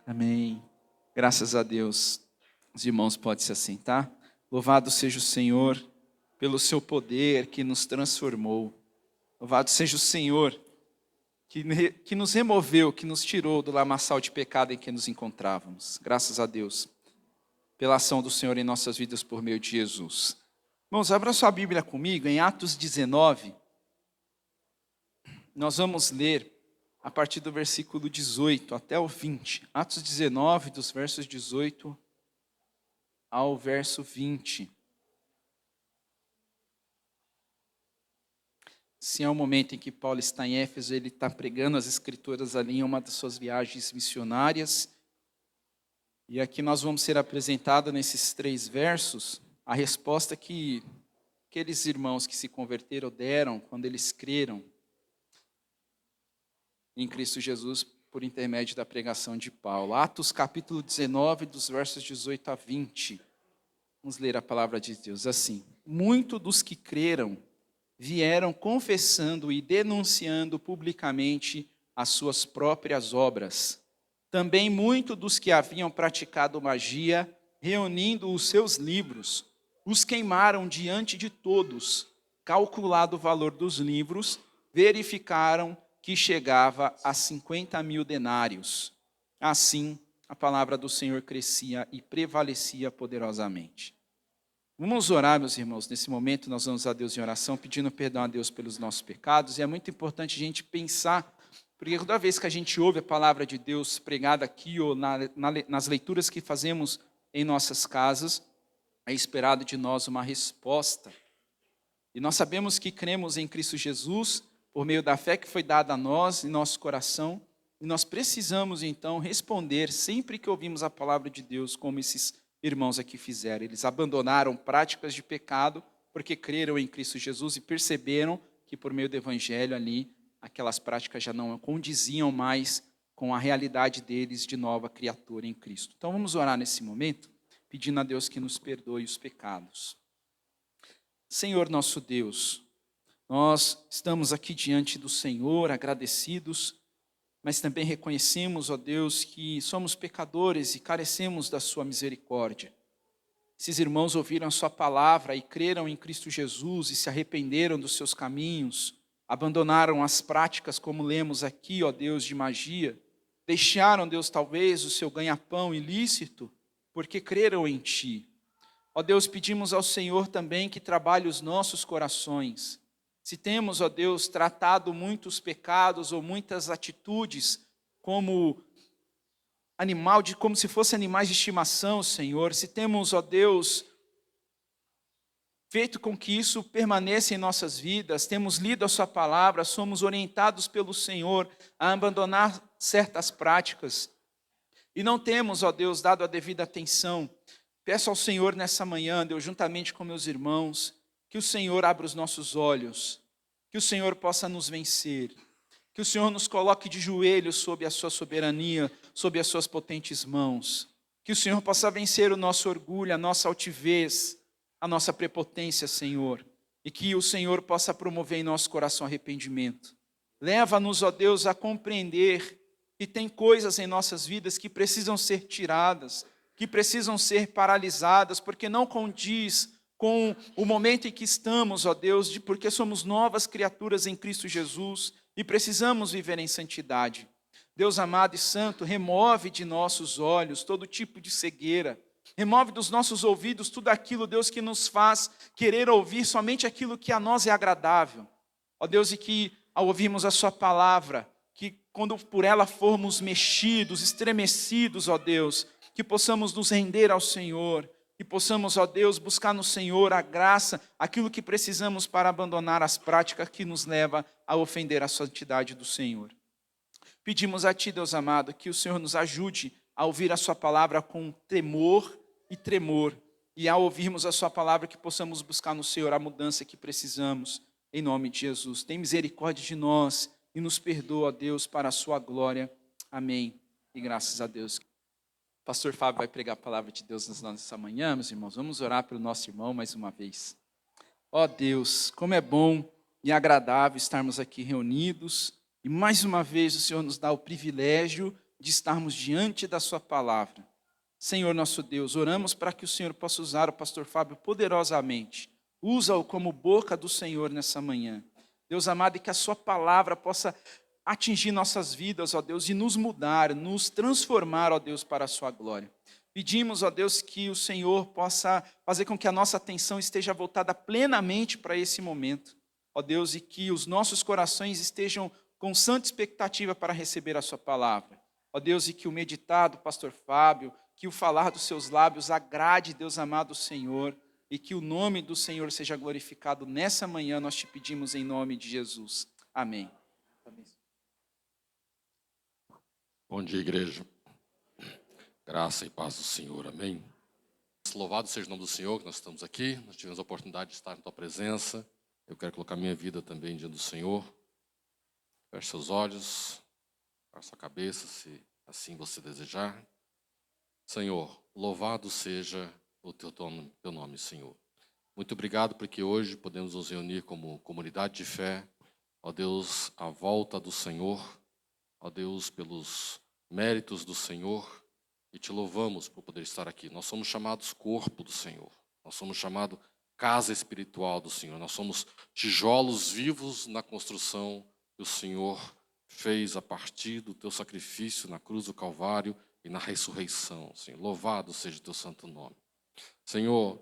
Amém. Graças a Deus. Os irmãos podem se assentar. Louvado seja o Senhor pelo seu poder que nos transformou. Louvado seja o Senhor que nos removeu, que nos tirou do lamaçal de pecado em que nos encontrávamos. Graças a Deus pela ação do Senhor em nossas vidas por meio de Jesus. Irmãos, abra sua Bíblia comigo em Atos 19. Nós vamos ler a partir do versículo 18 até o 20. Atos 19, dos versos 18 ao verso 20. Se é o momento em que Paulo está em Éfeso, ele está pregando as Escrituras ali em uma das suas viagens missionárias. E aqui nós vamos ser apresentados nesses 3 versos a resposta que aqueles irmãos que se converteram deram quando eles creram em Cristo Jesus por intermédio da pregação de Paulo. Atos capítulo 19, dos versos 18 a 20. Vamos ler a palavra de Deus assim. Muitos dos que creram vieram confessando e denunciando publicamente as suas próprias obras. Também muitos dos que haviam praticado magia, reunindo os seus livros, os queimaram diante de todos. Calculado o valor dos livros, verificaram que chegava a 50.000 denários. Assim, a palavra do Senhor crescia e prevalecia poderosamente. Vamos orar, meus irmãos. Nesse momento, nós vamos a Deus em oração, pedindo perdão a Deus pelos nossos pecados. E é muito importante a gente pensar, porque toda vez que a gente ouve a palavra de Deus pregada aqui ou nas leituras que fazemos em nossas casas, é esperado de nós uma resposta. E nós sabemos que cremos em Cristo Jesus, por meio da fé que foi dada a nós, em nosso coração, e nós precisamos, então, responder sempre que ouvimos a palavra de Deus, como esses irmãos aqui fizeram. Eles abandonaram práticas de pecado, porque creram em Cristo Jesus e perceberam que, por meio do Evangelho ali, aquelas práticas já não condiziam mais com a realidade deles de nova criatura em Cristo. Então, vamos orar nesse momento, pedindo a Deus que nos perdoe os pecados. Senhor nosso Deus, nós estamos aqui diante do Senhor, agradecidos, mas também reconhecemos, ó Deus, que somos pecadores e carecemos da sua misericórdia. Esses irmãos ouviram a sua palavra e creram em Cristo Jesus e se arrependeram dos seus caminhos, abandonaram as práticas, como lemos aqui, ó Deus, de magia, deixaram, Deus, talvez o seu ganha-pão ilícito, porque creram em Ti. Ó Deus, pedimos ao Senhor também que trabalhe os nossos corações. Se temos, ó Deus, tratado muitos pecados ou muitas atitudes como como se fossem animais de estimação, Senhor, se temos, ó Deus, feito com que isso permaneça em nossas vidas, temos lido a sua palavra, somos orientados pelo Senhor a abandonar certas práticas e não temos, ó Deus, dado a devida atenção, peço ao Senhor nessa manhã, Deus, juntamente com meus irmãos, que o Senhor abra os nossos olhos, que o Senhor possa nos vencer, que o Senhor nos coloque de joelhos sob a sua soberania, sob as suas potentes mãos, que o Senhor possa vencer o nosso orgulho, a nossa altivez, a nossa prepotência, Senhor, e que o Senhor possa promover em nosso coração arrependimento. Leva-nos, ó Deus, a compreender que tem coisas em nossas vidas que precisam ser tiradas, que precisam ser paralisadas, porque não condiz com o momento em que estamos, ó Deus, porque somos novas criaturas em Cristo Jesus e precisamos viver em santidade. Deus amado e santo, remove de nossos olhos todo tipo de cegueira, remove dos nossos ouvidos tudo aquilo, Deus, que nos faz querer ouvir somente aquilo que a nós é agradável. Ó Deus, e que ao ouvirmos a sua palavra, que quando por ela formos mexidos, estremecidos, ó Deus, que possamos nos render ao Senhor, que possamos, ó Deus, buscar no Senhor a graça, aquilo que precisamos para abandonar as práticas que nos levam a ofender a santidade do Senhor. Pedimos a Ti, Deus amado, que o Senhor nos ajude a ouvir a sua palavra com temor e tremor, e ao ouvirmos a sua palavra que possamos buscar no Senhor a mudança que precisamos, em nome de Jesus. Tem misericórdia de nós e nos perdoa, Deus, para a sua glória. Amém. E graças a Deus. Pastor Fábio vai pregar a palavra de Deus nessa manhã, meus irmãos. Vamos orar pelo nosso irmão mais uma vez. Ó Deus, como é bom e agradável estarmos aqui reunidos. E mais uma vez o Senhor nos dá o privilégio de estarmos diante da sua palavra. Senhor nosso Deus, oramos para que o Senhor possa usar o pastor Fábio poderosamente. Usa-o como boca do Senhor nessa manhã. Deus amado, e que a sua palavra possa atingir nossas vidas, ó Deus, e nos mudar, nos transformar, ó Deus, para a sua glória. Pedimos, ó Deus, que o Senhor possa fazer com que a nossa atenção esteja voltada plenamente para esse momento, ó Deus, e que os nossos corações estejam com santa expectativa para receber a sua palavra. Ó Deus, e que o meditar do pastor Fábio, que o falar dos seus lábios agrade, Deus amado, o Senhor, e que o nome do Senhor seja glorificado nessa manhã, nós te pedimos em nome de Jesus. Amém. Bom dia, igreja. Graça e paz do Senhor, amém. Louvado seja o nome do Senhor, que nós estamos aqui, nós tivemos a oportunidade de estar em tua presença. Eu quero colocar minha vida também diante do Senhor. Feche seus olhos, feche sua cabeça, se assim você desejar. Senhor, louvado seja o teu nome, Senhor. Muito obrigado porque hoje podemos nos reunir como comunidade de fé, ó Deus, à volta do Senhor, ó Deus, pelos méritos do Senhor, e te louvamos por poder estar aqui. Nós somos chamados corpo do Senhor, nós somos chamados casa espiritual do Senhor, nós somos tijolos vivos na construção que o Senhor fez a partir do teu sacrifício na cruz do Calvário e na ressurreição, Senhor. Louvado seja o teu santo nome. Senhor,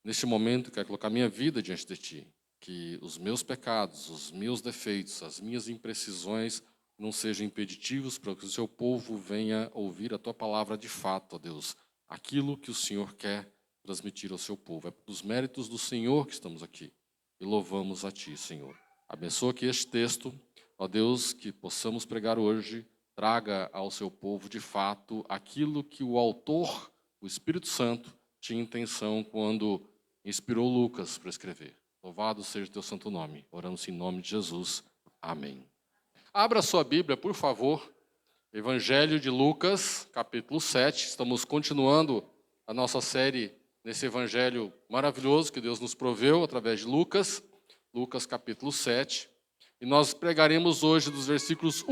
neste momento quero colocar minha vida diante de ti, que os meus pecados, os meus defeitos, as minhas imprecisões não sejam impeditivos para que o seu povo venha ouvir a tua palavra de fato, ó Deus, aquilo que o Senhor quer transmitir ao seu povo. É pelos méritos do Senhor que estamos aqui e louvamos a ti, Senhor. Abençoa que este texto, ó Deus, que possamos pregar hoje, traga ao seu povo de fato aquilo que o autor, o Espírito Santo, tinha intenção quando inspirou Lucas para escrever. Louvado seja o teu santo nome. Oramos em nome de Jesus. Amém. Abra sua Bíblia, por favor, Evangelho de Lucas, capítulo 7. Estamos continuando a nossa série nesse Evangelho maravilhoso que Deus nos proveu através de Lucas. Lucas, capítulo 7. E nós pregaremos hoje dos versículos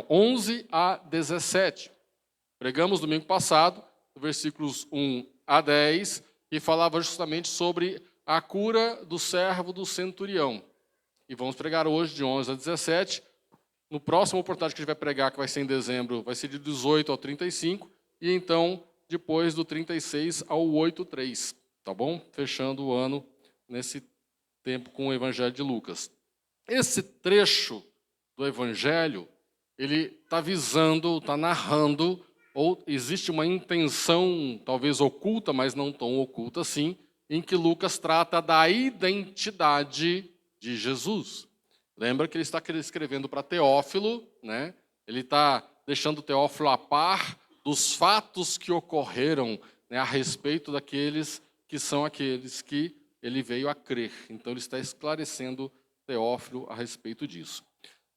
11 a 17. Pregamos domingo passado, dos versículos 1 a 10, e falava justamente sobre a cura do servo do centurião. E vamos pregar hoje de 11 a 17. No próximo oportunidade que a gente vai pregar, que vai ser em dezembro, vai ser de 18 ao 35, e então, depois do 36 ao 8:3, tá bom? Fechando o ano nesse tempo com o Evangelho de Lucas. Esse trecho do Evangelho, ele está visando, está narrando, ou existe uma intenção, talvez oculta, mas não tão oculta assim, em que Lucas trata da identidade de Jesus. Lembra que ele está escrevendo para Teófilo, né? Ele está deixando Teófilo a par dos fatos que ocorreram, né, a respeito daqueles que são aqueles que ele veio a crer. Então ele está esclarecendo Teófilo a respeito disso.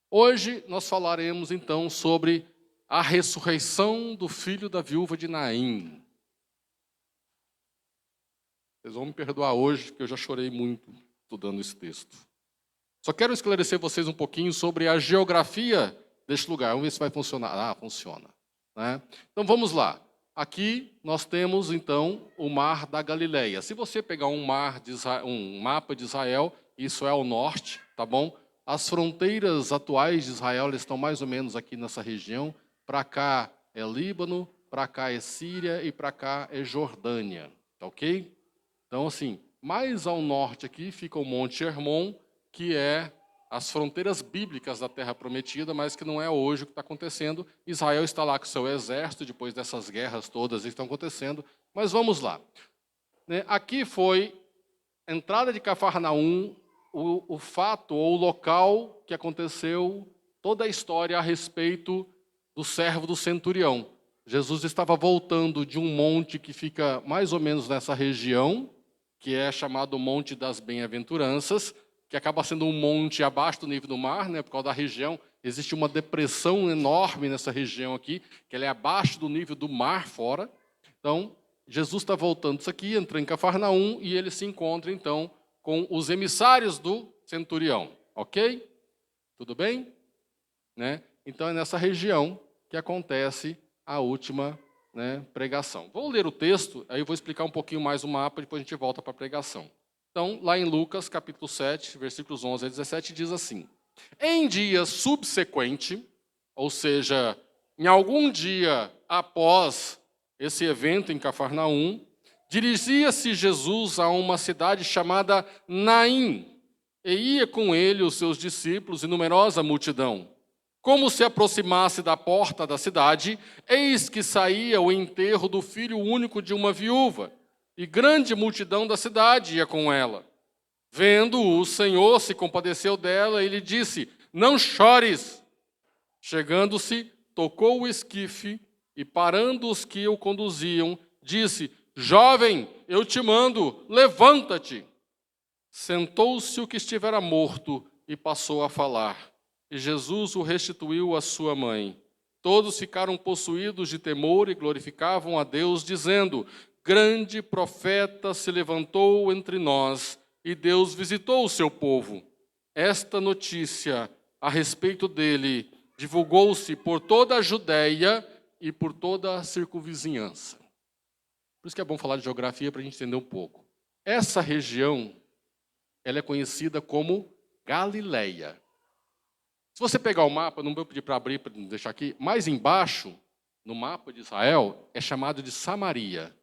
Hoje nós falaremos então sobre a ressurreição do filho da viúva de Naim. Vocês vão me perdoar hoje, porque eu já chorei muito estudando esse texto. Só quero esclarecer vocês um pouquinho sobre a geografia deste lugar. Vamos ver se vai funcionar. Ah, funciona. Né? Então vamos lá. Aqui nós temos então o Mar da Galileia. Se você pegar um mapa de Israel, isso é ao norte, tá bom? As fronteiras atuais de Israel estão mais ou menos aqui nessa região. Para cá é Líbano, para cá é Síria e para cá é Jordânia, tá ok? Então assim, mais ao norte aqui fica o Monte Hermon, que é as fronteiras bíblicas da Terra Prometida, mas que não é hoje o que está acontecendo. Israel está lá com o seu exército, depois dessas guerras todas que estão acontecendo. Mas vamos lá. Aqui foi a entrada de Cafarnaum, o fato ou o local que aconteceu toda a história a respeito do servo do centurião. Jesus estava voltando de um monte que fica mais ou menos nessa região, que é chamado Monte das Bem-aventuranças, que acaba sendo um monte abaixo do nível do mar, né, por causa da região. Existe uma depressão enorme nessa região aqui, que ela é abaixo do nível do mar fora. Então, Jesus está voltando isso aqui, entra em Cafarnaum, e ele se encontra, então, com os emissários do centurião. Ok? Tudo bem? Né? Então, é nessa região que acontece a última, pregação. Vou ler o texto, aí eu vou explicar um pouquinho mais o mapa, depois a gente volta para a pregação. Então, lá em Lucas, capítulo 7, versículos 11 a 17, diz assim: Em dia subsequente, ou seja, em algum dia após esse evento em Cafarnaum, dirigia-se Jesus a uma cidade chamada Naim, e ia com ele os seus discípulos e numerosa multidão. Como se aproximasse da porta da cidade, eis que saía o enterro do filho único de uma viúva, e grande multidão da cidade ia com ela. Vendo-o, o Senhor se compadeceu dela e lhe disse: Não chores. Chegando-se, tocou o esquife e, parando os que o conduziam, disse: Jovem, eu te mando, levanta-te. Sentou-se o que estivera morto e passou a falar. E Jesus o restituiu à sua mãe. Todos ficaram possuídos de temor e glorificavam a Deus, dizendo: Grande profeta se levantou entre nós, e Deus visitou o seu povo. Esta notícia a respeito dele divulgou-se por toda a Judéia e por toda a circunvizinhança. Por isso que é bom falar de geografia para a gente entender um pouco. Essa região, ela é conhecida como Galileia. Se você pegar o mapa, não vou pedir para abrir, para deixar aqui, mais embaixo, no mapa de Israel, é chamado de Samaria.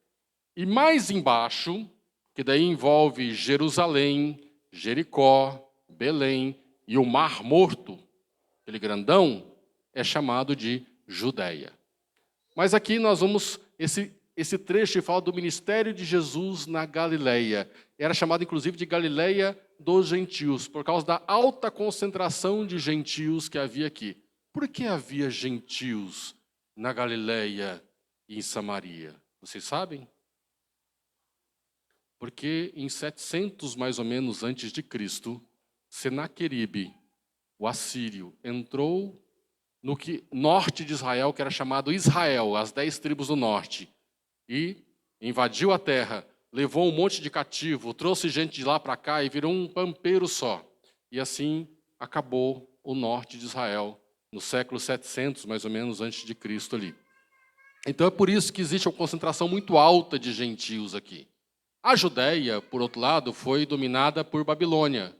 E mais embaixo, que daí envolve Jerusalém, Jericó, Belém e o Mar Morto, aquele grandão, é chamado de Judéia. Mas aqui nós vamos, esse trecho fala do ministério de Jesus na Galileia. Era chamado, inclusive, de Galileia dos gentios, por causa da alta concentração de gentios que havia aqui. Por que havia gentios na Galileia e em Samaria? Vocês sabem? Porque em 700, mais ou menos, antes de Cristo, Senaqueribe, o assírio, entrou no norte de Israel, que era chamado Israel, as 10 tribos do norte, e invadiu a terra, levou um monte de cativo, trouxe gente de lá para cá e virou um pampeiro só. E assim acabou o norte de Israel, no século 700, mais ou menos, antes de Cristo ali. Então é por isso que existe uma concentração muito alta de gentios aqui. A Judéia, por outro lado, foi dominada por Babilônia.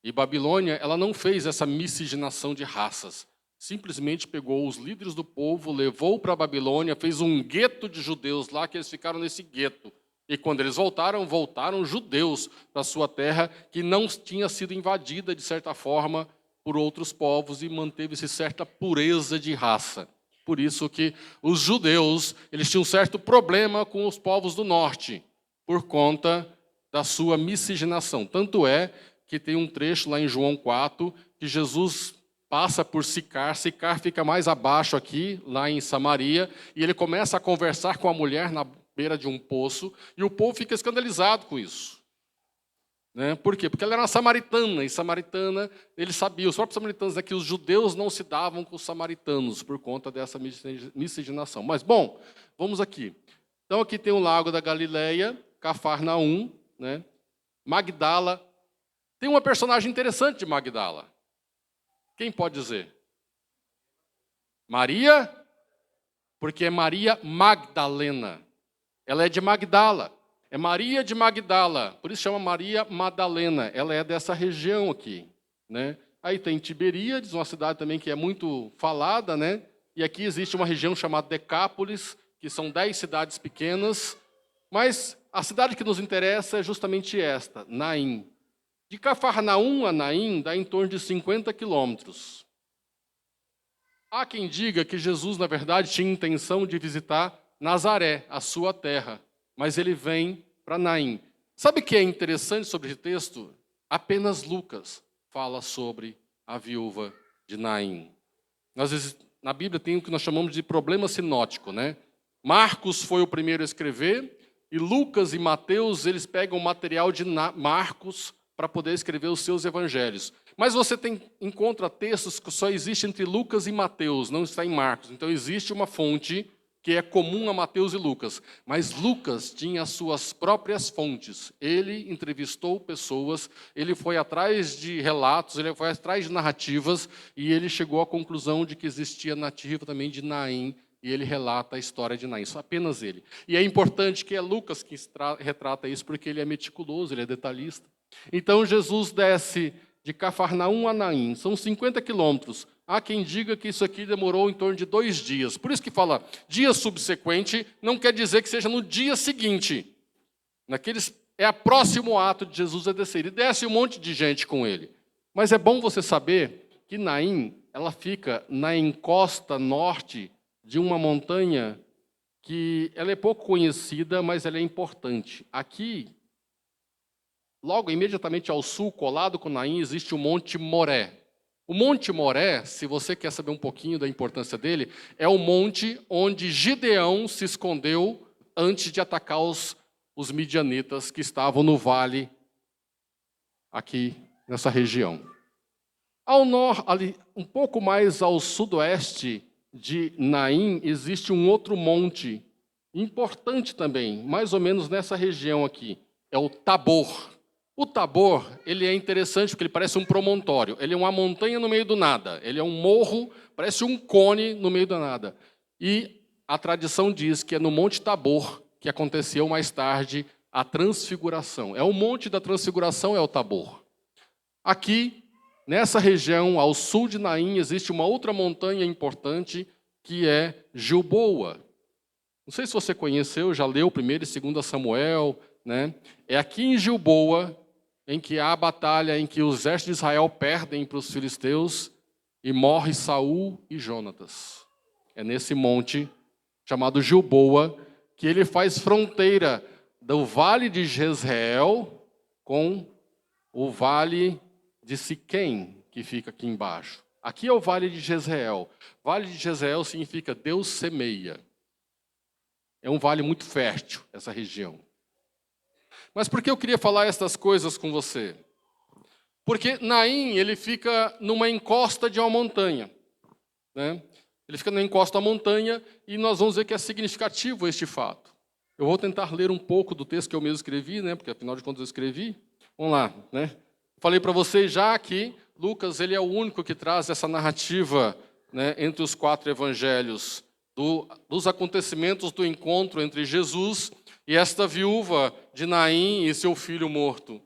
E Babilônia, ela não fez essa miscigenação de raças. Simplesmente pegou os líderes do povo, levou para a Babilônia, fez um gueto de judeus lá, que eles ficaram nesse gueto. E quando eles voltaram judeus para a sua terra, que não tinha sido invadida, de certa forma, por outros povos, e manteve-se certa pureza de raça. Por isso que os judeus, eles tinham um certo problema com os povos do norte, por conta da sua miscigenação. Tanto é que tem um trecho lá em João 4, que Jesus passa por Sicar fica mais abaixo aqui, lá em Samaria, e ele começa a conversar com a mulher na beira de um poço, e o povo fica escandalizado com isso. Por quê? Porque ela era uma samaritana, e samaritana, eles sabiam, os próprios samaritanos, que os judeus não se davam com os samaritanos, por conta dessa miscigenação. Mas, bom, vamos aqui. Então, aqui tem o lago da Galileia, Cafarnaum, Magdala. Tem uma personagem interessante de Magdala. Quem pode dizer? Maria, porque é Maria Magdalena. Ela é de Magdala. É Maria de Magdala. Por isso chama Maria Madalena. Ela é dessa região aqui. Aí tem Tiberíades, uma cidade também que é muito falada. E aqui existe uma região chamada Decápolis, que são 10 cidades pequenas. Mas a cidade que nos interessa é justamente esta, Naim. De Cafarnaum a Naim dá em torno de 50 quilômetros. Há quem diga que Jesus, na verdade, tinha intenção de visitar Nazaré, a sua terra, mas ele vem para Naim. Sabe o que é interessante sobre esse texto? Apenas Lucas fala sobre a viúva de Naim. Na Bíblia tem o que nós chamamos de problema sinótico. Marcos foi o primeiro a escrever, e Lucas e Mateus, eles pegam o material de Marcos para poder escrever os seus evangelhos. Mas você encontra textos que só existem entre Lucas e Mateus, não está em Marcos. Então existe uma fonte, que que é comum a Mateus e Lucas. Mas Lucas tinha as suas próprias fontes. Ele entrevistou pessoas, ele foi atrás de relatos, ele foi atrás de narrativas, e ele chegou à conclusão de que existia narrativa também de Naim, e ele relata a história de Naim, só apenas ele. E é importante que é Lucas que retrata isso, porque ele é meticuloso, ele é detalhista. Então Jesus desce de Cafarnaum a Naim, são 50 quilômetros. Há quem diga que isso aqui demorou em torno de 2 dias. Por isso que fala dia subsequente, não quer dizer que seja no dia seguinte. É o próximo ato de Jesus a descer. E desce um monte de gente com ele. Mas é bom você saber que Naim, ela fica na encosta norte de uma montanha que ela é pouco conhecida, mas ela é importante. Aqui, logo imediatamente ao sul, colado com Naim, existe o Monte Moré. O Monte Moré, se você quer saber um pouquinho da importância dele, é o monte onde Gideão se escondeu antes de atacar os midianitas que estavam no vale, aqui nessa região. Ao norte, ali, um pouco mais ao sudoeste de Naim, existe um outro monte importante também, mais ou menos nessa região aqui, é o Tabor. O Tabor, ele é interessante porque ele parece um promontório. Ele é uma montanha no meio do nada. Ele é um morro, parece um cone no meio do nada. E a tradição diz que é no Monte Tabor que aconteceu mais tarde a transfiguração. É o Monte da Transfiguração, é o Tabor. Aqui, nessa região, ao sul de Naim, existe uma outra montanha importante que é Gilboa. Não sei se você conheceu, já leu 1º e 2 Samuel, né? É aqui em Gilboa em que há a batalha em que os exércitos de Israel perdem para os filisteus e morre Saul e Jonatas. É nesse monte chamado Gilboa que ele faz fronteira do vale de Jezreel com o vale de Siquém, que fica aqui embaixo. Aqui é o vale de Jezreel. Vale de Jezreel significa Deus semeia. É um vale muito fértil, essa região. Mas por que eu queria falar essas coisas com você? Porque Naim, ele fica numa encosta de uma montanha, né? Ele fica na encosta da montanha e nós vamos ver que é significativo este fato. Eu vou tentar ler um pouco do texto que eu mesmo escrevi, né? Porque afinal de contas eu escrevi. Vamos lá, né? Falei para vocês já que Lucas, ele é o único que traz essa narrativa, né, entre os 4 evangelhos dos acontecimentos do encontro entre Jesus e esta viúva de Naim e seu filho morto.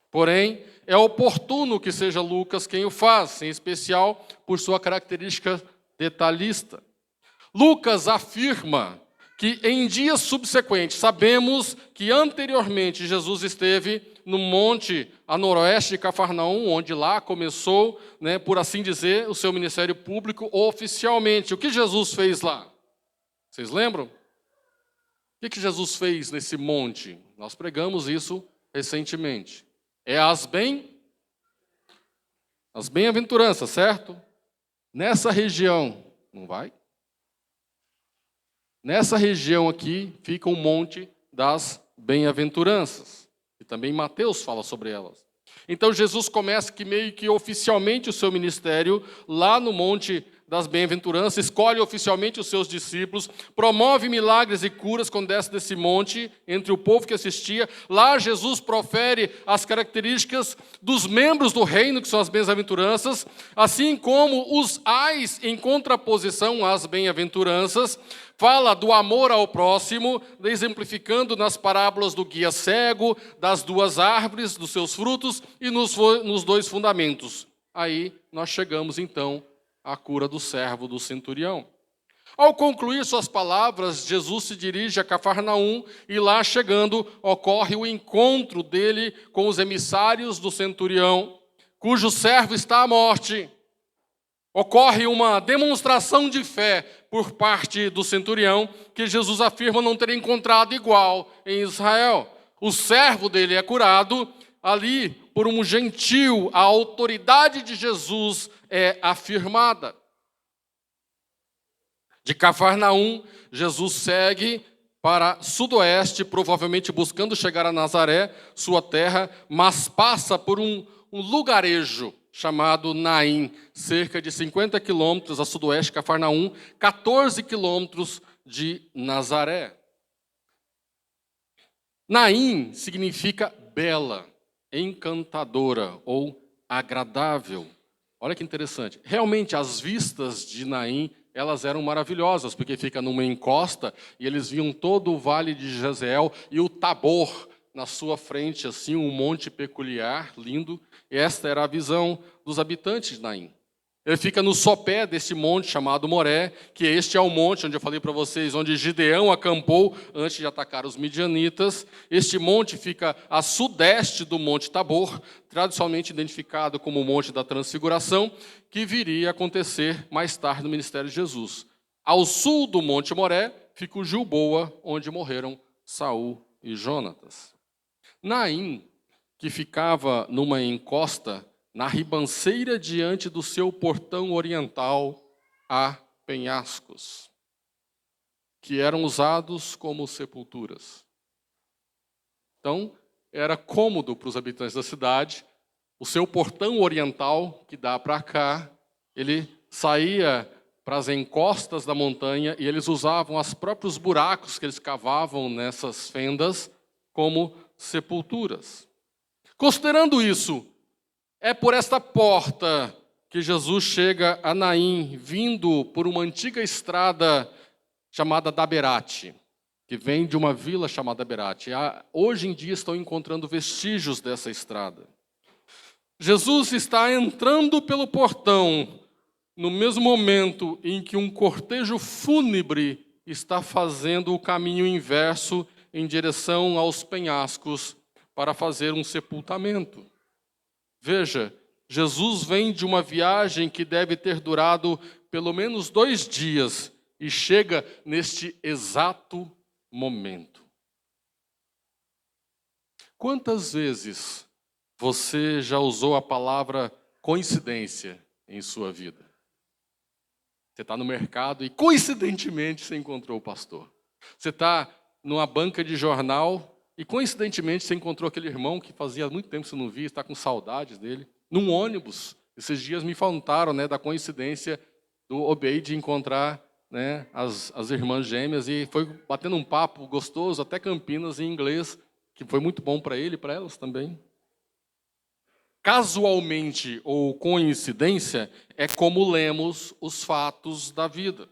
Porém, é oportuno que seja Lucas quem o faz, em especial por sua característica detalhista. Lucas afirma que em dias subsequentes, sabemos que anteriormente Jesus esteve no monte a noroeste de Cafarnaum, onde lá começou, né, por assim dizer, o seu ministério público oficialmente. O que Jesus fez lá? Vocês lembram? O que Jesus fez nesse monte? Nós pregamos isso recentemente. É as bem-aventuranças, certo? Nessa região, não vai? Nessa região aqui fica o monte das bem-aventuranças. E também Mateus fala sobre elas. Então Jesus começa que meio que oficialmente o seu ministério lá no monte das bem-aventuranças, escolhe oficialmente os seus discípulos, promove milagres e curas quando desce desse monte, entre o povo que assistia. Lá Jesus profere as características dos membros do reino, que são as bem-aventuranças, assim como os ais em contraposição às bem-aventuranças, fala do amor ao próximo, exemplificando nas parábolas do guia cego, das 2 árvores, dos seus frutos e nos 2 fundamentos. Aí nós chegamos então a cura do servo do centurião. Ao concluir suas palavras, Jesus se dirige a Cafarnaum e lá chegando, ocorre o encontro dele com os emissários do centurião, cujo servo está à morte. Ocorre uma demonstração de fé por parte do centurião, que Jesus afirma não ter encontrado igual em Israel. O servo dele é curado ali por um gentil, a autoridade de Jesus é afirmada. De Cafarnaum, Jesus segue para sudoeste, provavelmente buscando chegar a Nazaré, sua terra, mas passa por um lugarejo chamado Naim, cerca de 50 quilômetros a sudoeste de Cafarnaum, 14 quilômetros de Nazaré. Naim significa bela, encantadora ou agradável. Olha que interessante. Realmente, as vistas de Naim, elas eram maravilhosas, porque fica numa encosta e eles viam todo o vale de Jezreel e o Tabor na sua frente, assim, um monte peculiar, lindo. E esta era a visão dos habitantes de Naim. Ele fica no sopé desse monte chamado Moré, que este é o monte onde eu falei para vocês, onde Gideão acampou antes de atacar os midianitas. Este monte fica a sudeste do Monte Tabor, tradicionalmente identificado como o Monte da Transfiguração, que viria a acontecer mais tarde no ministério de Jesus. Ao sul do Monte Moré fica o Gilboa, onde morreram Saul e Jonatas. Naim, que ficava numa encosta, na ribanceira diante do seu portão oriental, há penhascos, que eram usados como sepulturas. Então, era cômodo para os habitantes da cidade. O seu portão oriental, que dá para cá, ele saía para as encostas da montanha e eles usavam os próprios buracos que eles cavavam nessas fendas como sepulturas. Considerando isso, é por esta porta que Jesus chega a Naim, vindo por uma antiga estrada chamada Daberate, que vem de uma vila chamada Daberate. Hoje em dia estão encontrando vestígios dessa estrada. Jesus está entrando pelo portão no mesmo momento em que um cortejo fúnebre está fazendo o caminho inverso em direção aos penhascos para fazer um sepultamento. Veja, Jesus vem de uma viagem que deve ter durado pelo menos 2 dias e chega neste exato momento. Quantas vezes você já usou a palavra coincidência em sua vida? Você está no mercado e coincidentemente você encontrou o pastor. Você está numa banca de jornal e, coincidentemente, você encontrou aquele irmão que fazia muito tempo que você não via, está com saudades dele. Num ônibus, esses dias me contaram, da coincidência do Obeide encontrar, as irmãs gêmeas, e foi batendo um papo gostoso, até Campinas, em inglês, que foi muito bom para ele e para elas também. Casualmente ou coincidência é como lemos os fatos da vida.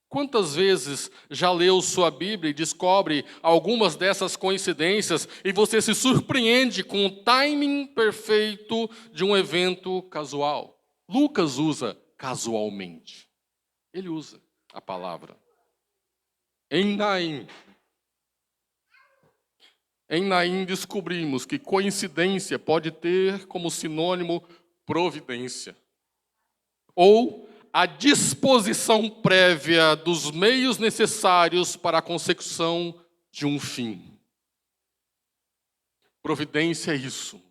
Quantas vezes já leu sua Bíblia e descobre algumas dessas coincidências e você se surpreende com o timing perfeito de um evento casual? Lucas usa casualmente. Ele usa a palavra. Em Naim descobrimos que coincidência pode ter como sinônimo providência. Ou a disposição prévia dos meios necessários para a consecução de um fim. Providência é isso.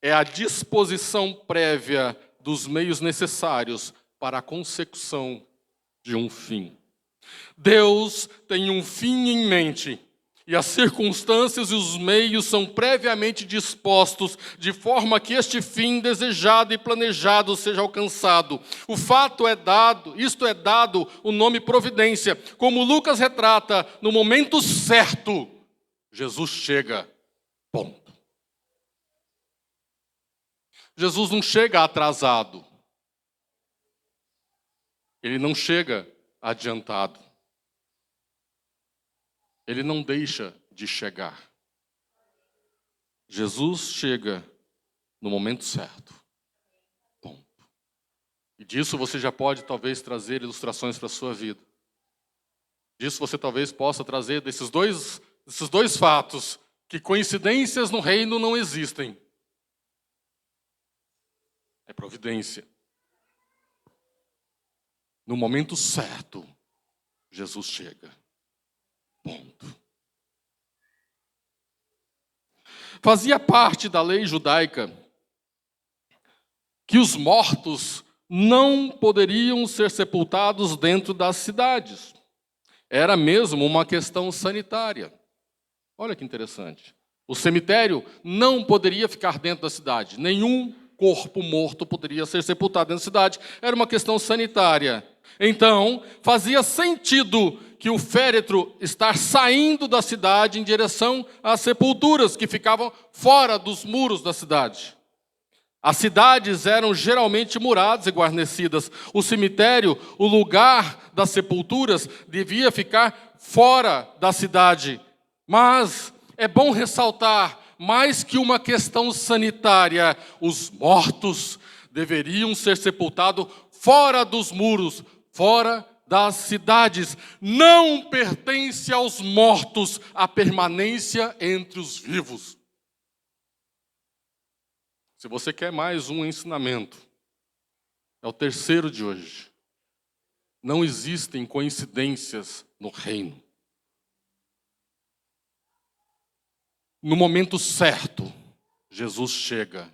É a disposição prévia dos meios necessários para a consecução de um fim. Deus tem um fim em mente. E as circunstâncias e os meios são previamente dispostos de forma que este fim desejado e planejado seja alcançado. O fato é dado, isto é dado o nome providência. Como Lucas retrata, no momento certo, Jesus chega, ponto. Jesus não chega atrasado. Ele não chega adiantado. Ele não deixa de chegar. Jesus chega no momento certo. Ponto. E disso você já pode talvez trazer ilustrações para a sua vida. Disso você talvez possa trazer desses dois fatos, que coincidências no reino não existem. É providência. No momento certo, Jesus chega. Ponto. Fazia parte da lei judaica que os mortos não poderiam ser sepultados dentro das cidades. Era mesmo uma questão sanitária. Olha que interessante. O cemitério não poderia ficar dentro da cidade. Nenhum corpo morto poderia ser sepultado dentro da cidade. Era uma questão sanitária. Então, fazia sentido que o féretro estar saindo da cidade em direção às sepulturas que ficavam fora dos muros da cidade. As cidades eram geralmente muradas e guarnecidas. O cemitério, o lugar das sepulturas, devia ficar fora da cidade. Mas é bom ressaltar, mais que uma questão sanitária, os mortos deveriam ser sepultados fora dos muros, fora das cidades. Não pertence aos mortos a permanência entre os vivos. Se você quer mais um ensinamento, é o terceiro de hoje. Não existem coincidências no reino. No momento certo, Jesus chega.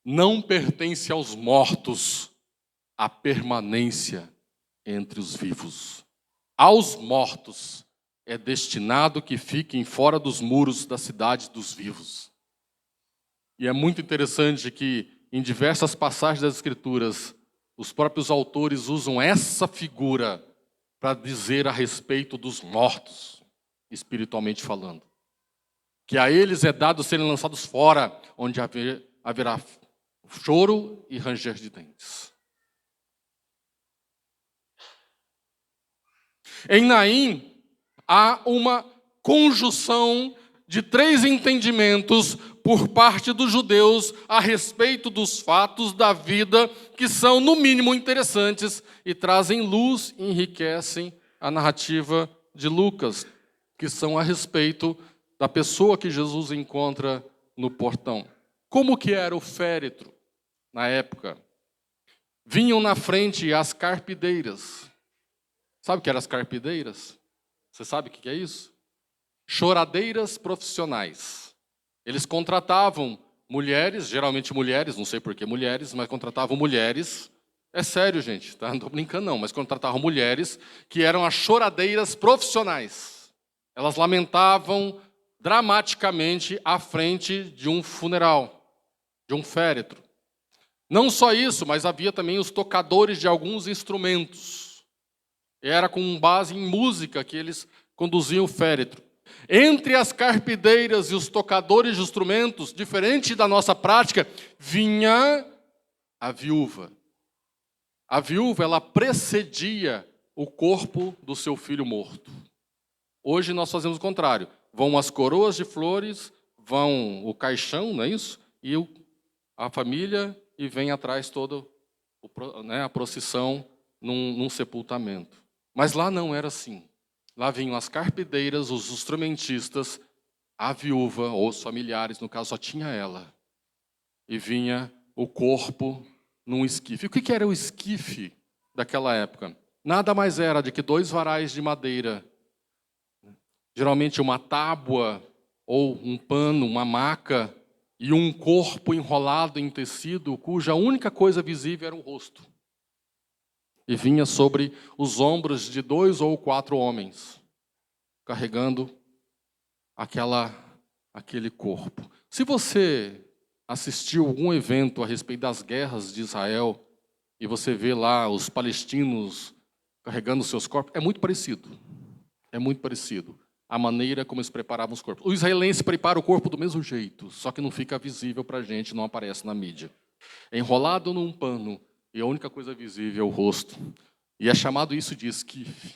Não pertence aos mortos a permanência entre os vivos. Aos mortos é destinado que fiquem fora dos muros da cidade dos vivos. E é muito interessante que, em diversas passagens das Escrituras, os próprios autores usam essa figura para dizer a respeito dos mortos, espiritualmente falando. Que a eles é dado serem lançados fora, onde haverá choro e ranger de dentes. Em Naim, há uma conjunção de 3 entendimentos por parte dos judeus a respeito dos fatos da vida que são, no mínimo, interessantes e trazem luz e enriquecem a narrativa de Lucas, que são a respeito da pessoa que Jesus encontra no portão. Como que era o féretro na época? Vinham na frente as carpideiras. Sabe o que eram as carpideiras? Você sabe o que é isso? Choradeiras profissionais. Eles contratavam mulheres, geralmente mulheres, não sei por que mulheres, mas contratavam mulheres. É sério, gente, tá? Não estou brincando não, mas contratavam mulheres que eram as choradeiras profissionais. Elas lamentavam dramaticamente à frente de um funeral, de um féretro. Não só isso, mas havia também os tocadores de alguns instrumentos. Era com base em música que eles conduziam o féretro. Entre as carpideiras e os tocadores de instrumentos, diferente da nossa prática, vinha a viúva. A viúva, ela precedia o corpo do seu filho morto. Hoje nós fazemos o contrário. Vão as coroas de flores, vão o caixão, não é isso? E a família, e vem atrás toda a procissão num sepultamento. Mas lá não era assim. Lá vinham as carpideiras, os instrumentistas, a viúva, ou os familiares, no caso só tinha ela. E vinha o corpo num esquife. O que era o esquife daquela época? Nada mais era de que 2 varais de madeira, geralmente uma tábua, ou um pano, uma maca, e um corpo enrolado em tecido, cuja única coisa visível era o rosto. E vinha sobre os ombros de 2 ou 4 homens, carregando aquele corpo. Se você assistiu algum evento a respeito das guerras de Israel, e você vê lá os palestinos carregando seus corpos, é muito parecido. É muito parecido. A maneira como eles preparavam os corpos. O israelense prepara o corpo do mesmo jeito, só que não fica visível para a gente, não aparece na mídia. É enrolado num pano, e a única coisa visível é o rosto. E é chamado isso de esquife.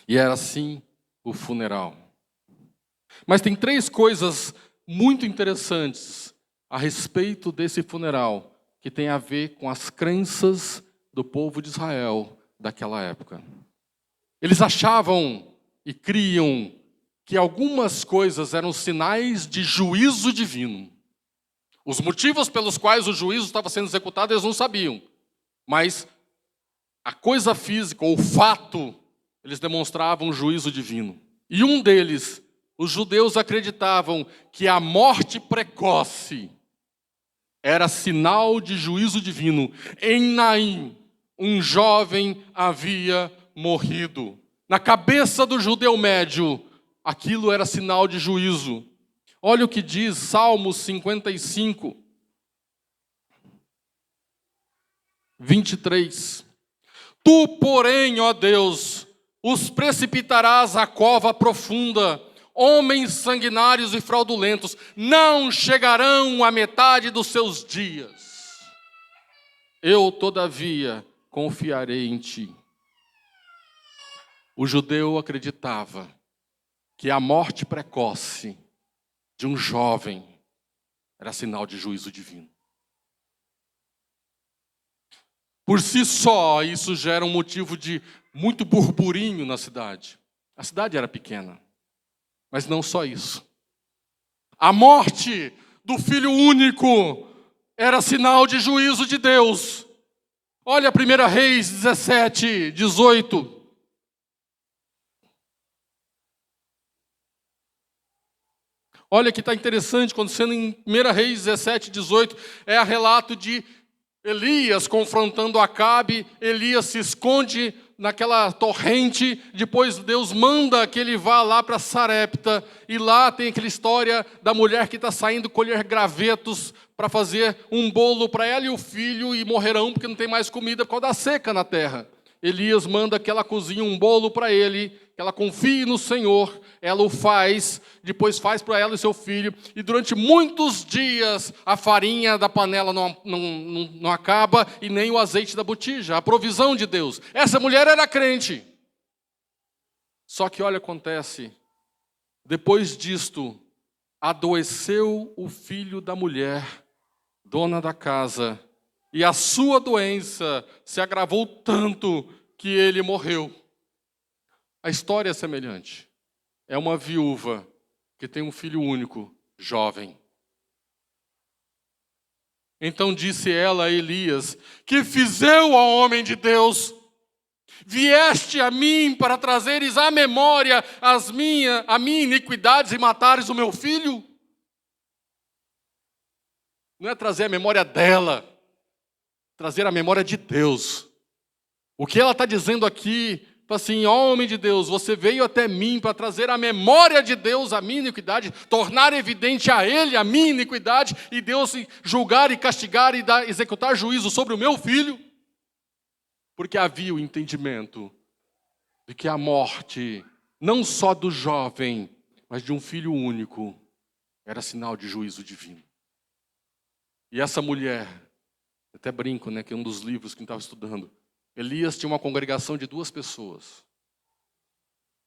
E era assim o funeral. Mas tem 3 coisas muito interessantes a respeito desse funeral, que tem a ver com as crenças do povo de Israel daquela época. Eles achavam e criam que algumas coisas eram sinais de juízo divino. Os motivos pelos quais o juízo estava sendo executado, eles não sabiam. Mas a coisa física, ou o fato, eles demonstravam um juízo divino. E um deles, os judeus acreditavam que a morte precoce era sinal de juízo divino. Em Naim, um jovem havia morrido. Na cabeça do judeu médio, aquilo era sinal de juízo. Olha o que diz Salmos 55, 23. Tu, porém, ó Deus, os precipitarás à cova profunda, homens sanguinários e fraudulentos não chegarão à metade dos seus dias. Eu, todavia, confiarei em ti. O judeu acreditava que a morte precoce de um jovem era sinal de juízo divino. Por si só, isso gera um motivo de muito burburinho na cidade. A cidade era pequena, mas não só isso. A morte do filho único era sinal de juízo de Deus. Olha 1 Reis 17, 18. Olha que está interessante, acontecendo em 1 Reis 17, 18, é o relato de Elias confrontando Acabe. Elias se esconde naquela torrente, depois Deus manda que ele vá lá para Sarepta, e lá tem aquela história da mulher que está saindo colher gravetos para fazer um bolo para ela e o filho, e morrerão porque não tem mais comida por causa da seca na terra. Elias manda que ela cozinhe um bolo para ele, que ela confie no Senhor, ela o faz, depois faz para ela e seu filho, e durante muitos dias a farinha da panela não acaba, e nem o azeite da botija, a provisão de Deus. Essa mulher era crente. Só que olha o que acontece, depois disto, adoeceu o filho da mulher, dona da casa, e a sua doença se agravou tanto que ele morreu. A história é semelhante. É uma viúva que tem um filho único, jovem. Então disse ela a Elias: que fiz eu ao homem de Deus? Vieste a mim para trazeres à memória a minha iniquidades e matares o meu filho? Não é trazer a memória dela, trazer a memória de Deus. O que ela está dizendo aqui, assim, ó homem de Deus, você veio até mim para trazer a memória de Deus a minha iniquidade, tornar evidente a Ele a minha iniquidade, e Deus julgar e castigar e executar juízo sobre o meu filho? Porque havia o entendimento de que a morte, não só do jovem, mas de um filho único, era sinal de juízo divino. E essa mulher, até brinco, né, que é um dos livros que eu estava estudando, Elias tinha uma congregação de 2 pessoas.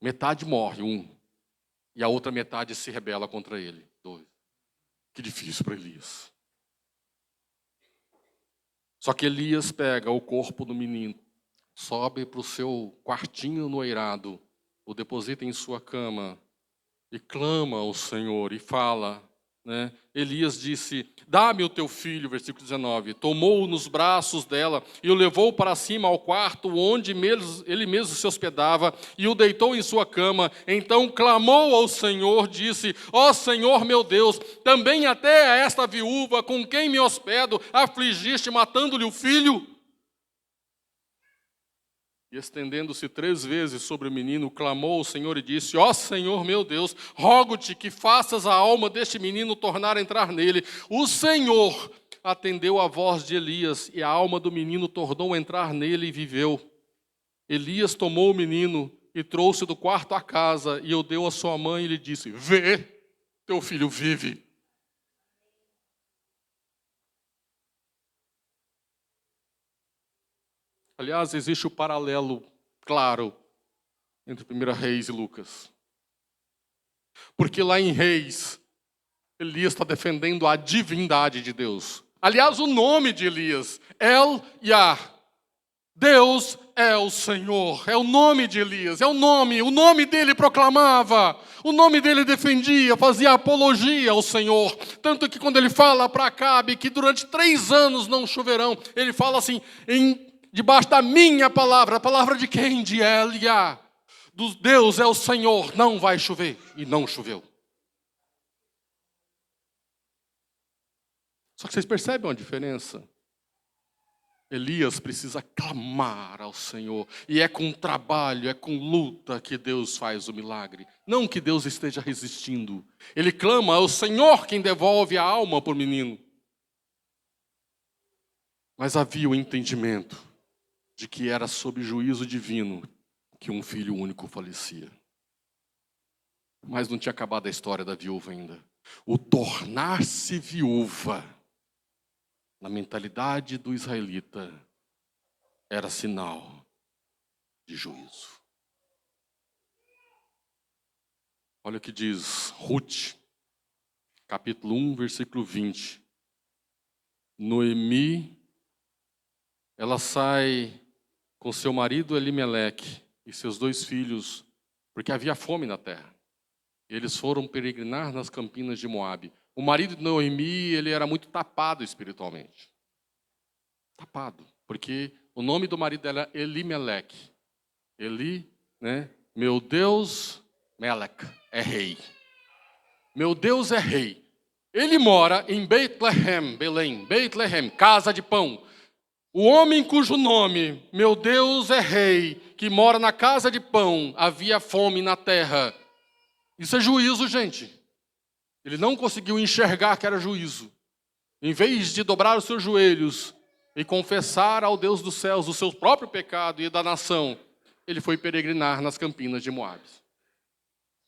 Metade morre, 1. E a outra metade se rebela contra ele, 2. Que difícil para Elias. Só que Elias pega o corpo do menino, sobe para o seu quartinho no eirado, o deposita em sua cama e clama ao Senhor e fala, né? Elias disse: dá-me o teu filho, versículo 19. Tomou-o nos braços dela e o levou para cima ao quarto onde ele mesmo se hospedava e o deitou em sua cama. Então clamou ao Senhor, disse: ó Senhor meu Deus, também até a esta viúva com quem me hospedo afligiste, matando-lhe o filho? E estendendo-se 3 vezes sobre o menino, clamou ao Senhor e disse: ó Senhor meu Deus, rogo-te que faças a alma deste menino tornar a entrar nele. O Senhor atendeu a voz de Elias, e a alma do menino tornou a entrar nele e viveu. Elias tomou o menino e trouxe do quarto à casa, e o deu à sua mãe e lhe disse: vê, teu filho vive. Aliás, existe o paralelo claro entre 1 Reis e Lucas. Porque lá em Reis, Elias está defendendo a divindade de Deus. Aliás, o nome de Elias, El-Yah. Deus é o Senhor, é o nome de Elias, é o nome dele proclamava, o nome dele defendia, fazia apologia ao Senhor. Tanto que quando ele fala para Acabe que durante 3 anos não choverão, ele fala assim, debaixo da minha palavra, a palavra de quem? De El-Yah. Do Deus é o Senhor, não vai chover. E não choveu. Só que vocês percebem uma diferença? Elias precisa clamar ao Senhor. E é com trabalho, é com luta que Deus faz o milagre. Não que Deus esteja resistindo. Ele clama, é o Senhor quem devolve a alma para o menino. Mas havia o entendimento de que era sob juízo divino que um filho único falecia. Mas não tinha acabado a história da viúva ainda. O tornar-se viúva, na mentalidade do israelita, era sinal de juízo. Olha o que diz Ruth, capítulo 1, versículo 20. Noemi, ela sai com seu marido Elimeleque e seus 2 filhos, porque havia fome na terra. Eles foram peregrinar nas campinas de Moabe. O marido de Noemi, ele era muito tapado espiritualmente. Tapado, porque o nome do marido dela é Elimeleque. Eli, né? Meu Deus, Melec, é rei. Meu Deus é rei. Ele mora em Bethlehem, Belém, Bethlehem, casa de pão. O homem cujo nome, meu Deus é rei, que mora na casa de pão, havia fome na terra. Isso é juízo, gente. Ele não conseguiu enxergar que era juízo. Em vez de dobrar os seus joelhos e confessar ao Deus dos céus o seu próprio pecado e da nação, ele foi peregrinar nas campinas de Moabe.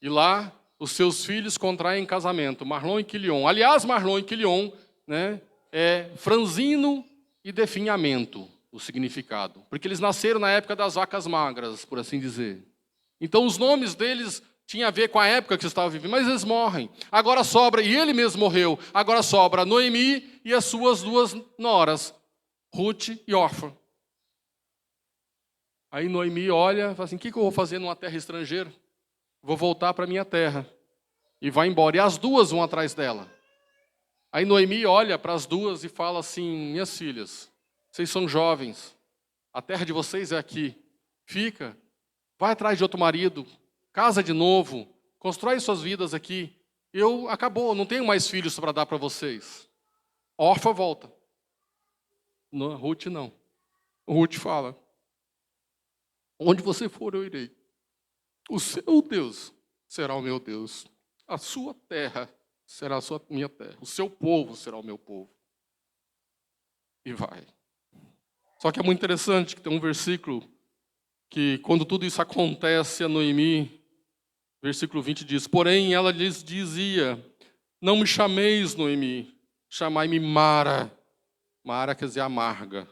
E lá, os seus filhos contraem casamento, Marlon e Quilion. Aliás, Marlon e Quilion, né, é franzino e definhamento, o significado. Porque eles nasceram na época das vacas magras, por assim dizer. Então, os nomes deles tinham a ver com a época que estava vivendo, mas eles morrem. Agora sobra, e ele mesmo morreu, agora sobra Noemi e as suas 2 noras, Ruth e Orfa. Aí Noemi olha e fala assim, o que eu vou fazer numa terra estrangeira? Vou voltar para a minha terra. E vai embora. E as 2 vão atrás dela. Aí Noemi olha para as 2 e fala assim, minhas filhas, vocês são jovens, a terra de vocês é aqui. Fica, vai atrás de outro marido, casa de novo, constrói suas vidas aqui. Acabou, não tenho mais filhos para dar para vocês. Orfa volta. Não, Ruth não. Ruth fala, onde você for eu irei. O seu Deus será o meu Deus. A sua terra será a minha terra. O seu povo será o meu povo. E vai. Só que é muito interessante que tem um versículo que quando tudo isso acontece a Noemi, versículo 20 diz, porém ela lhes dizia, não me chameis Noemi, chamai-me Mara. Mara quer dizer amarga.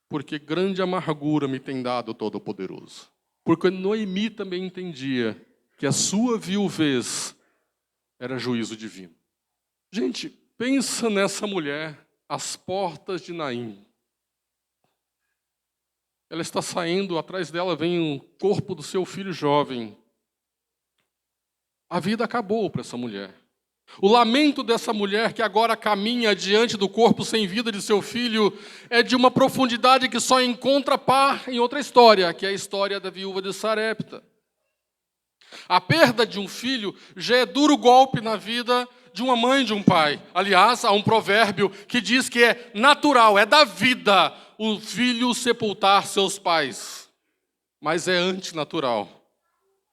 Porque grande amargura me tem dado o Todo-Poderoso. Porque Noemi também entendia que a sua viuvez era juízo divino. Gente, pensa nessa mulher, às portas de Naim. Ela está saindo, atrás dela vem o corpo do seu filho jovem. A vida acabou para essa mulher. O lamento dessa mulher que agora caminha diante do corpo sem vida de seu filho é de uma profundidade que só encontra par em outra história, que é a história da viúva de Sarepta. A perda de um filho já é duro golpe na vida de uma mãe e de um pai. Aliás, há um provérbio que diz que é natural, é da vida o filho sepultar seus pais. Mas é antinatural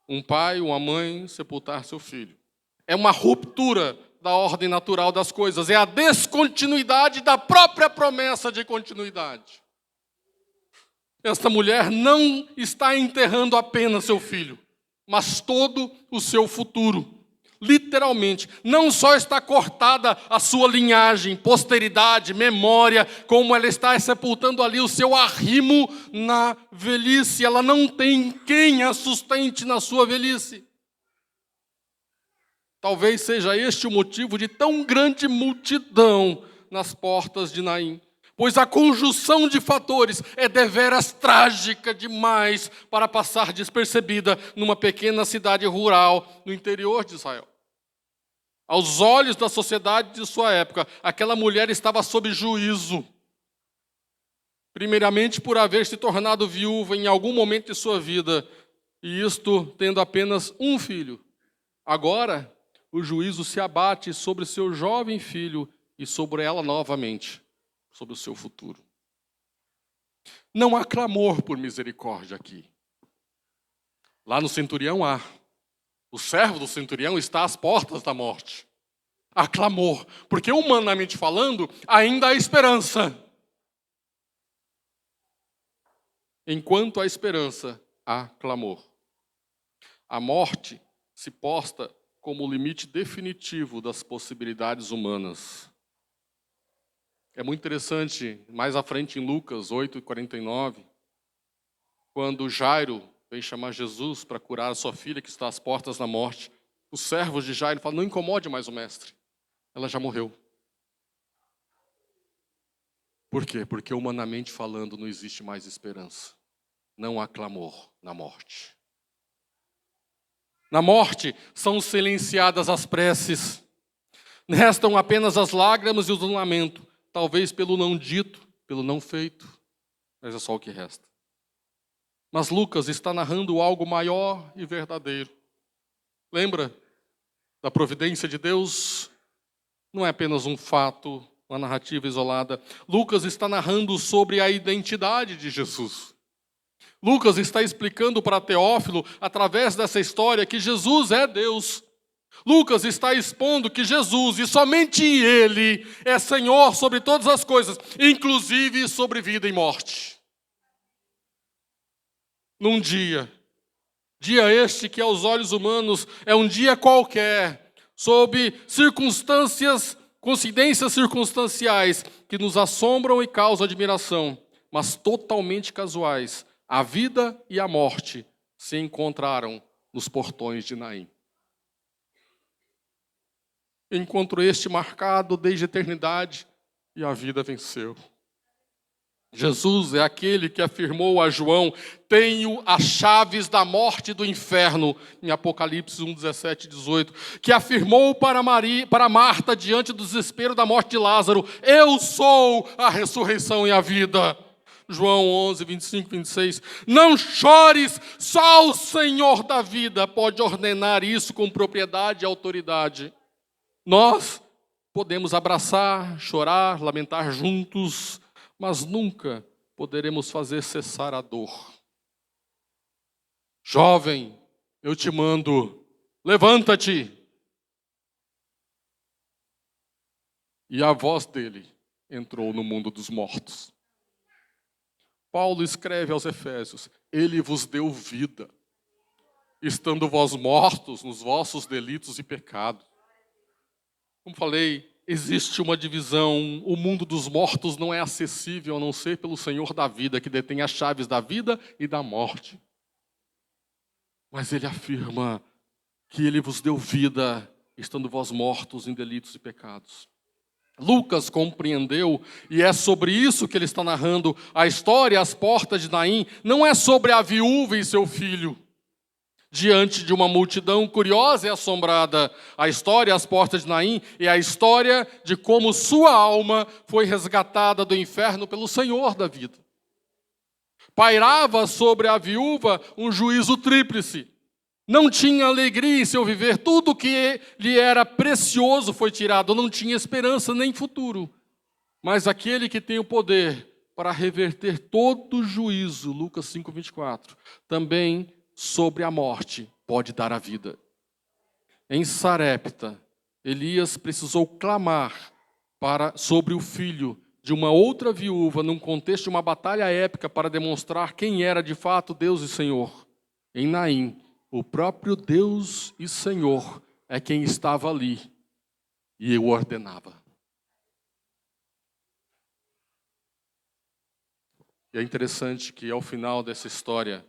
um pai, uma mãe sepultar seu filho. É uma ruptura da ordem natural das coisas. É a descontinuidade da própria promessa de continuidade. Esta mulher não está enterrando apenas seu filho, mas todo o seu futuro. Literalmente, não só está cortada a sua linhagem, posteridade, memória, como ela está sepultando ali o seu arrimo na velhice. Ela não tem quem a sustente na sua velhice. Talvez seja este o motivo de tão grande multidão nas portas de Naim. Pois a conjunção de fatores é deveras trágica demais para passar despercebida numa pequena cidade rural no interior de Israel. Aos olhos da sociedade de sua época, aquela mulher estava sob juízo. Primeiramente por haver se tornado viúva em algum momento de sua vida, e isto tendo apenas um filho. Agora, o juízo se abate sobre seu jovem filho e sobre ela novamente, sobre o seu futuro. Não há clamor por misericórdia aqui. Lá no centurião há. O servo do centurião está às portas da morte. Há clamor, porque humanamente falando, ainda há esperança. Enquanto há esperança, há clamor. A morte se posta como o limite definitivo das possibilidades humanas. É muito interessante, mais à frente em Lucas 8:49, quando Jairo vem chamar Jesus para curar a sua filha que está às portas da morte, os servos de Jairo falam: não incomode mais o mestre, ela já morreu. Por quê? Porque humanamente falando não existe mais esperança. Não há clamor na morte. Na morte são silenciadas as preces. Restam apenas as lágrimas e o lamento. Talvez pelo não dito, pelo não feito. Mas é só o que resta. Mas Lucas está narrando algo maior e verdadeiro. Lembra da providência de Deus? Não é apenas um fato, uma narrativa isolada. Lucas está narrando sobre a identidade de Jesus. Lucas está explicando para Teófilo, através dessa história, que Jesus é Deus. Lucas está expondo que Jesus, e somente Ele, é Senhor sobre todas as coisas, inclusive sobre vida e morte. Num dia este que aos olhos humanos é um dia qualquer, sob coincidências circunstanciais que nos assombram e causam admiração, mas totalmente casuais, a vida e a morte se encontraram nos portões de Naim. Encontro este marcado desde a eternidade e a vida venceu. Jesus é aquele que afirmou a João: tenho as chaves da morte e do inferno, em Apocalipse 1:17-18, que afirmou para Marta, diante do desespero da morte de Lázaro: eu sou a ressurreição e a vida. João 11:25-26, não chores, só o Senhor da vida pode ordenar isso com propriedade e autoridade. Nós podemos abraçar, chorar, lamentar juntos, mas nunca poderemos fazer cessar a dor. Jovem, eu te mando, levanta-te. E a voz dele entrou no mundo dos mortos. Paulo escreve aos Efésios: ele vos deu vida, estando vós mortos nos vossos delitos e pecados. Como falei, existe uma divisão. O mundo dos mortos não é acessível a não ser pelo Senhor da vida, que detém as chaves da vida e da morte. Mas ele afirma que ele vos deu vida, estando vós mortos em delitos e pecados. Lucas compreendeu, e é sobre isso que ele está narrando a história às portas de Naim. Não é sobre a viúva e seu filho. Diante de uma multidão curiosa e assombrada, a história às portas de Naim é a história de como sua alma foi resgatada do inferno pelo Senhor da vida. Pairava sobre a viúva um juízo tríplice. Não tinha alegria em seu viver, tudo que lhe era precioso foi tirado, não tinha esperança nem futuro. Mas aquele que tem o poder para reverter todo o juízo, Lucas 5:24, também sobre a morte pode dar a vida. Em Sarepta, Elias precisou clamar sobre o filho de uma outra viúva, num contexto de uma batalha épica, para demonstrar quem era de fato Deus e Senhor. Em Naim, o próprio Deus e Senhor é quem estava ali e o ordenava. E é interessante que ao final dessa história,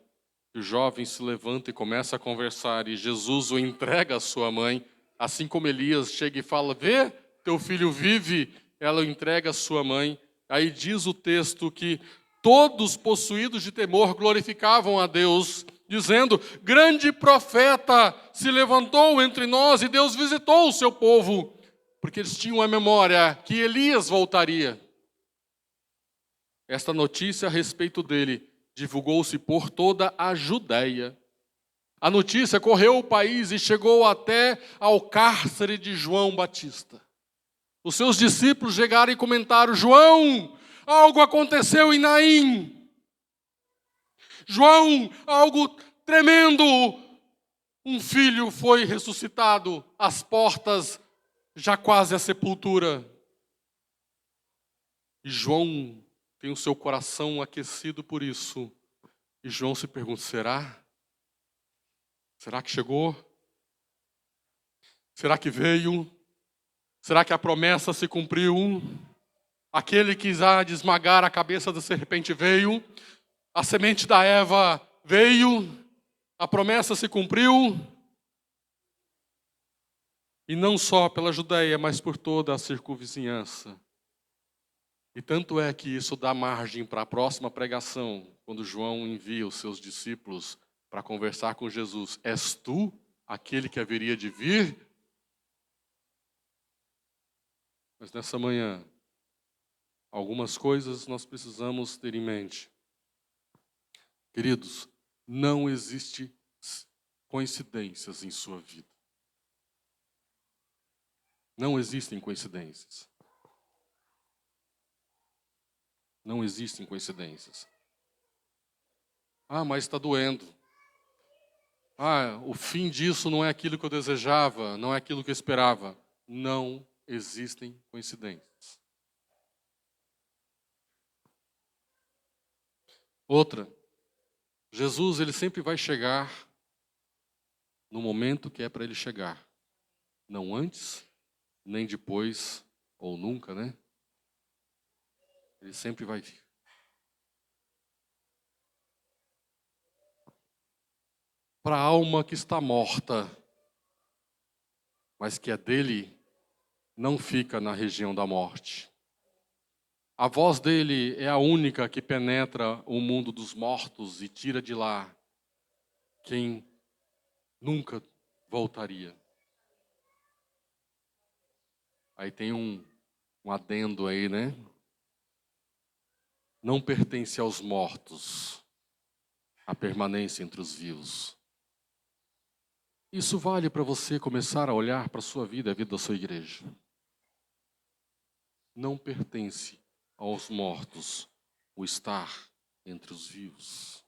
o jovem se levanta e começa a conversar, e Jesus o entrega à sua mãe, assim como Elias chega e fala: vê, teu filho vive, ela o entrega à sua mãe. Aí diz o texto que todos possuídos de temor glorificavam a Deus, dizendo: grande profeta se levantou entre nós e Deus visitou o seu povo, porque eles tinham a memória que Elias voltaria. Esta notícia a respeito dele divulgou-se por toda a Judéia. A notícia correu o país e chegou até ao cárcere de João Batista. Os seus discípulos chegaram e comentaram: João, algo aconteceu em Naim. João, algo tremendo! Um filho foi ressuscitado, às portas, já quase à sepultura. E João tem o seu coração aquecido por isso. E João se pergunta, será? Será que chegou? Será que veio? Será que a promessa se cumpriu? Aquele que quis esmagar a cabeça da serpente veio. A semente da Eva veio. A promessa se cumpriu. E não só pela Judeia, mas por toda a circunvizinhança. E tanto é que isso dá margem para a próxima pregação, quando João envia os seus discípulos para conversar com Jesus. És tu aquele que haveria de vir? Mas nessa manhã, algumas coisas nós precisamos ter em mente. Queridos, não existe coincidências em sua vida. Não existem coincidências. Não existem coincidências. Ah, mas está doendo. Ah, o fim disso não é aquilo que eu desejava, não é aquilo que eu esperava. Não existem coincidências. Outra, Jesus ele sempre vai chegar no momento que é para ele chegar. Não antes, nem depois, ou nunca, né? Ele sempre vai vir. Para a alma que está morta, mas que é dele, não fica na região da morte. A voz dele é a única que penetra o mundo dos mortos e tira de lá quem nunca voltaria. Aí tem um adendo aí, né? Não pertence aos mortos a permanência entre os vivos. Isso vale para você começar a olhar para a sua vida, a vida da sua igreja. Não pertence aos mortos o estar entre os vivos.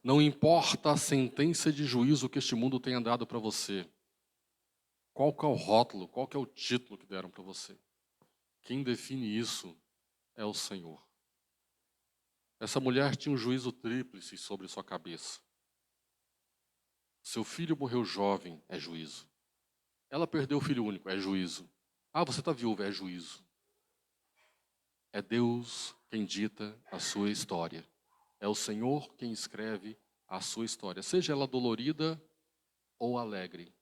Não importa a sentença de juízo que este mundo tenha dado para você. Qual que é o rótulo, qual que é o título que deram para você? Quem define isso é o Senhor. Essa mulher tinha um juízo tríplice sobre sua cabeça. Seu filho morreu jovem, é juízo. Ela perdeu o filho único, é juízo. Ah, você está viúva, é juízo. É Deus quem dita a sua história. É o Senhor quem escreve a sua história. Seja ela dolorida ou alegre.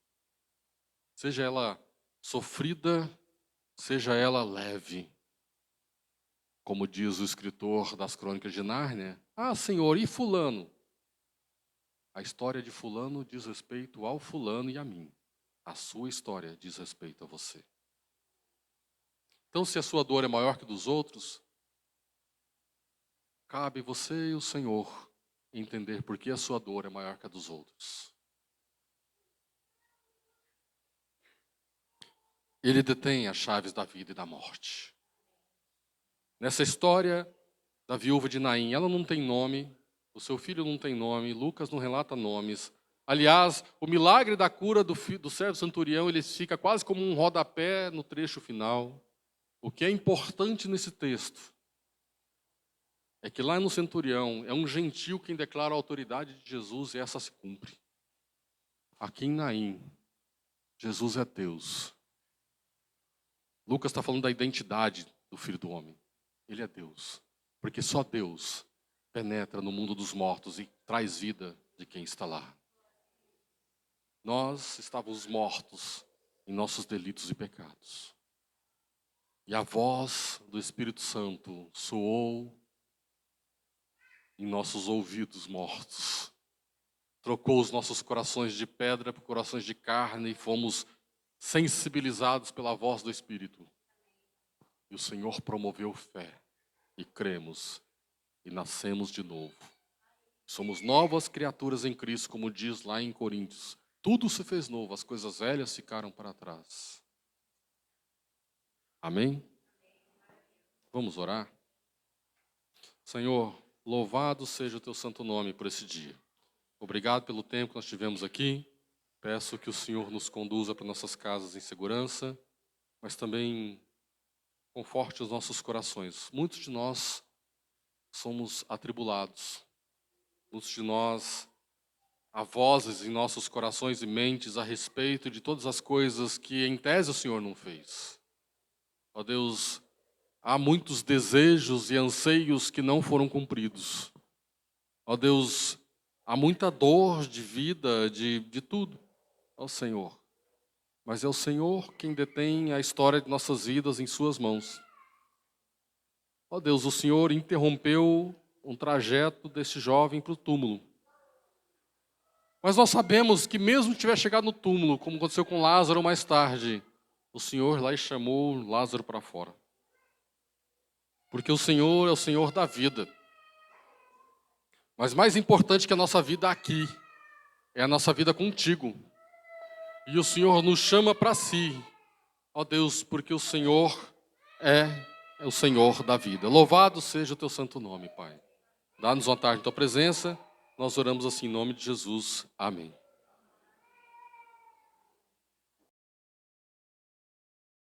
Seja ela sofrida, seja ela leve. Como diz o escritor das Crônicas de Nárnia. Ah, Senhor, e fulano? A história de fulano diz respeito ao fulano e a mim. A sua história diz respeito a você. Então, se a sua dor é maior que dos outros, cabe você e o Senhor entender por que a sua dor é maior que a dos outros. Ele detém as chaves da vida e da morte. Nessa história da viúva de Naim, ela não tem nome, o seu filho não tem nome, Lucas não relata nomes. Aliás, o milagre da cura do servo centurião, ele fica quase como um rodapé no trecho final. O que é importante nesse texto é que lá no centurião é um gentil quem declara a autoridade de Jesus e essa se cumpre. Aqui em Naim, Jesus é Deus. Lucas está falando da identidade do Filho do Homem. Ele é Deus. Porque só Deus penetra no mundo dos mortos e traz vida de quem está lá. Nós estávamos mortos em nossos delitos e pecados. E a voz do Espírito Santo soou em nossos ouvidos mortos. Trocou os nossos corações de pedra por corações de carne e fomos sensibilizados pela voz do Espírito. E o Senhor promoveu fé e cremos e nascemos de novo. Somos novas criaturas em Cristo, como diz lá em Coríntios. Tudo se fez novo, as coisas velhas ficaram para trás. Amém? Vamos orar? Senhor, louvado seja o teu santo nome por esse dia. Obrigado pelo tempo que nós tivemos aqui. Peço que o Senhor nos conduza para nossas casas em segurança, mas também conforte os nossos corações. Muitos de nós somos atribulados. Muitos de nós há vozes em nossos corações e mentes a respeito de todas as coisas que em tese o Senhor não fez. Ó Deus, há muitos desejos e anseios que não foram cumpridos. Ó Deus, há muita dor de vida, de tudo, ó Senhor. Mas é o Senhor quem detém a história de nossas vidas em suas mãos. Ó Deus, o Senhor interrompeu um trajeto desse jovem para o túmulo. Mas nós sabemos que mesmo que tiver chegado no túmulo, como aconteceu com Lázaro mais tarde, o Senhor lá chamou Lázaro para fora. Porque o Senhor é o Senhor da vida. Mas mais importante que a nossa vida aqui, é a nossa vida contigo. E o Senhor nos chama para si, ó Deus, porque o Senhor é o Senhor da vida. Louvado seja o teu santo nome, Pai. Dá-nos vontade da tua presença. Nós oramos assim em nome de Jesus. Amém.